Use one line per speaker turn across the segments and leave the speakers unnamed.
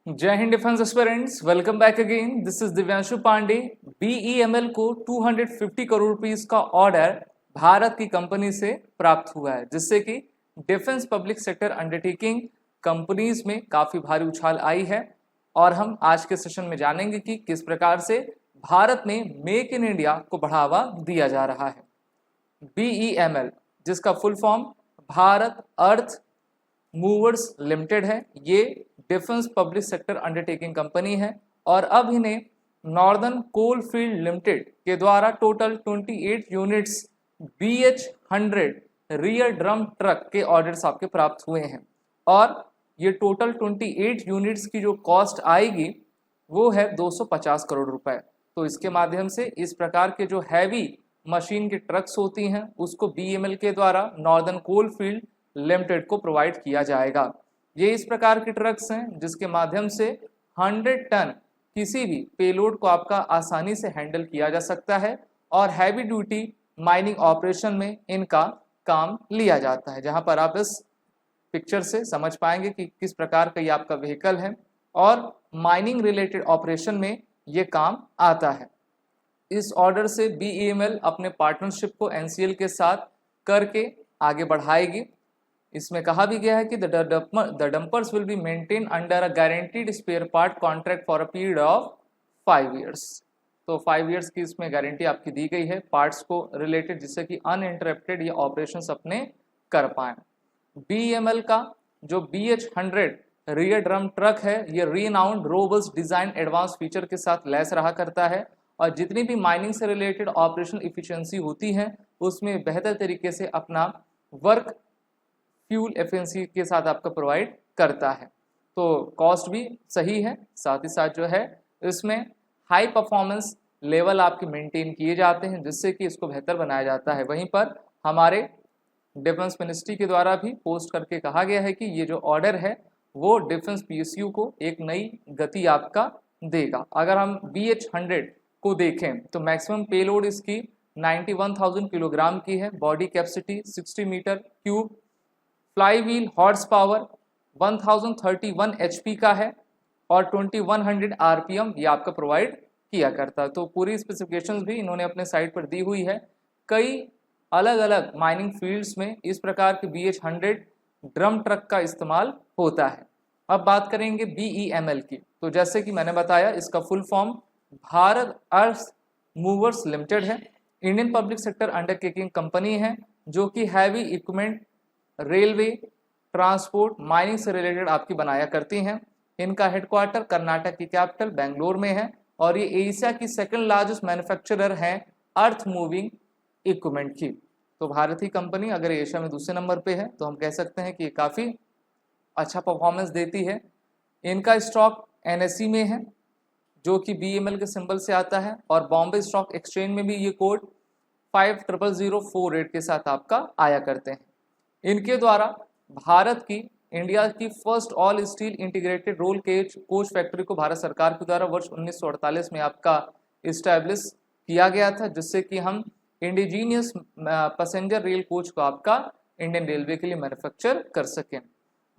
जय हिंद defence aspirants, welcome back again. This is Divyanshu Pandey. BEML को 250 करोड़ रुपीस का ऑर्डर भारत की कंपनी से प्राप्त हुआ है, जिससे कि defence public sector undertaking companies में काफी भारी उछाल आई है। और हम आज के सेशन में जानेंगे कि किस प्रकार से भारत में मेक इन इंडिया को बढ़ावा दिया जा रहा है। बीईएमएल, जिसका फुल फॉर्म भारत अर्थ मूवर्स लिमिटेड है, ये defence public sector undertaking company है और अब इन्हें नॉर्दर्न कोल फील्ड लिमिटेड के द्वारा total 28 units BH-100 rear drum truck के ऑर्डर्स आपके प्राप्त हुए हैं। और ये टोटल 28 यूनिट्स की जो कॉस्ट आएगी वो है 250 करोड़ रुपए। तो इसके माध्यम से इस प्रकार के जो हैवी मशीन के ट्रक्स होती हैं उसको बीईएमएल के द्वारा नॉर्दर्न कोल फील्ड लिमिटेड को प्रोवाइड किया जाएगा। ये इस प्रकार के ट्रक्स हैं जिसके माध्यम से 100 टन किसी भी पेलोड को आपका आसानी से हैंडल किया जा सकता है और हैवी ड्यूटी माइनिंग ऑपरेशन में इनका काम लिया जाता है, जहां पर आप इस पिक्चर से समझ पाएंगे कि किस प्रकार का ये आपका व्हीकल है और माइनिंग रिलेटेड ऑपरेशन में ये काम आता है। इस ऑर्डर से बीईएमएल अपने पार्टनरशिप को एनसीएल के साथ करके आगे बढ़ाएगी। इसमें कहा भी गया है कि the dumpers will be maintain under a guaranteed spare part contract for a period of 5 years. तो 5 ईयर्स की इसमें गारंटी आपकी दी गई है पार्ट्स को रिलेटेड, जिससे कि अनइंटरप्टेड ये ऑपरेशंस अपने कर पाएं। बीईएमएल का जो BH-100 रियर ड्रम ट्रक है, ये renowned robust design advance feature के साथ लैस रहा करता है और जितनी भी माइनिंग से रिलेटेड ऑपरेशनल इफिशिएंसी होती है उसमें बेहतर तरीके से अपना वर्क फ्यूल एफिशिएंसी के साथ आपका प्रोवाइड करता है। तो कॉस्ट भी सही है, साथ ही साथ जो है इसमें हाई परफॉर्मेंस लेवल आपके मेंटेन किए जाते हैं, जिससे कि इसको बेहतर बनाया जाता है। वहीं पर हमारे डिफेंस मिनिस्ट्री के द्वारा भी पोस्ट करके कहा गया है कि ये जो ऑर्डर है वो डिफेंस PSU को एक नई गति आपका देगा। अगर हम BH-100 को देखें तो मैक्सिमम पेलोड इसकी 91,000 किलोग्राम की है, body capacity 60 metre cube, flywheel horsepower 1031 HP का है और 2100 RPM ये आपका प्रोवाइड किया करता है। तो पूरी स्पेसिफिकेशंस भी इन्होंने अपने साइट पर दी हुई है। कई अलग अलग माइनिंग फील्ड्स में इस प्रकार के BH-100 ड्रम ट्रक का इस्तेमाल होता है। अब बात करेंगे बीईएमएल की। तो जैसे कि मैंने बताया, इसका फुल फॉर्म भारत अर्थ मूवर्स लिमिटेड है, Indian public sector undertaking company है जो कि heavy equipment railway transport mining से रिलेटेड आपकी बनाया करती हैं। इनका हेडक्वार्टर कर्नाटक की कैपिटल बेंगलोर में है और ये एशिया की सेकंड लार्जेस्ट मैन्युफैक्चरर हैं अर्थ मूविंग इक्विपमेंट की। तो भारतीय कंपनी अगर एशिया में दूसरे नंबर पे है तो हम कह सकते हैं कि ये काफ़ी अच्छा परफॉर्मेंस देती है। इनका स्टॉक NSE में है जो कि बीईएमएल के सिंबल से आता है और बॉम्बे स्टॉक एक्सचेंज में भी ये कोड 500048 के साथ आपका आया करते हैं। इनके द्वारा भारत की इंडिया की first all steel integrated roll cage coach factory को भारत सरकार के द्वारा वर्ष 1948 में आपका इस्टेब्लिश किया गया था, जिससे कि हम इंडिजीनियस पैसेंजर रेल कोच को आपका इंडियन रेलवे के लिए मैन्युफैक्चर कर सकें।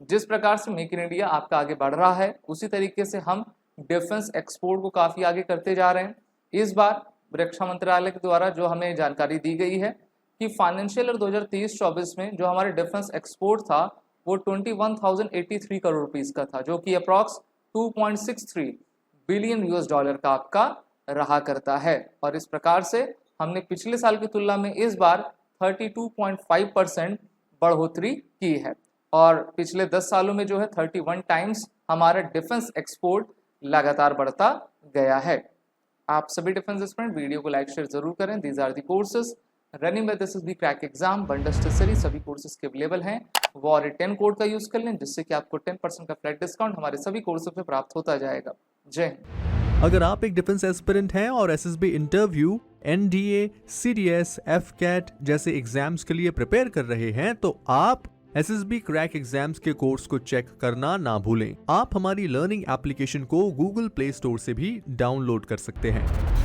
जिस प्रकार से मेक इन इंडिया आपका आगे बढ़ रहा है उसी तरीके से हम डिफेंस एक्सपोर्ट को काफ़ी आगे करते जा रहे हैं। इस बार रक्षा मंत्रालय के द्वारा जो हमें जानकारी दी गई है कि फाइनेंशियल ईयर 2023-24 में जो हमारे डिफेंस एक्सपोर्ट था वो 21,083 करोड़ रुपीस का था, जो कि अप्रॉक्स 2.63 बिलियन US डॉलर का आपका रहा करता है। और इस प्रकार से हमने पिछले साल की तुलना में इस बार 32.5% बढ़ोतरी की है और पिछले 10 सालों में जो है 31 टाइम्स हमारा डिफेंस एक्सपोर्ट लगातार बढ़ता गया है। आप सभी डिफेंस एस्पिरेंट वीडियो को लाइक शेयर जरूर करें। These are the courses running by SSB crack exam बंडस्टसरी, सभी कोर्सेज के अवेलेबल हैं। वॉर 10 कोड का यूज कर लें, जिससे कि आपको 10% का फ्लैट डिस्काउंट हमारे सभी कोर्सेज में प्राप्त होता जाएगा। जय हिंद।
अगर आप एक डिफेंस एस्पिरेंट हैं और SSB interview, NDA, CDS, FCAT जैसे एग्जाम्स के लिए प्रिपेयर कर रहे हैं तो आप SSB क्रैक एग्जाम्स के कोर्स को चेक करना ना भूलें। आप हमारी लर्निंग एप्लीकेशन को Google Play Store से भी डाउनलोड कर सकते हैं।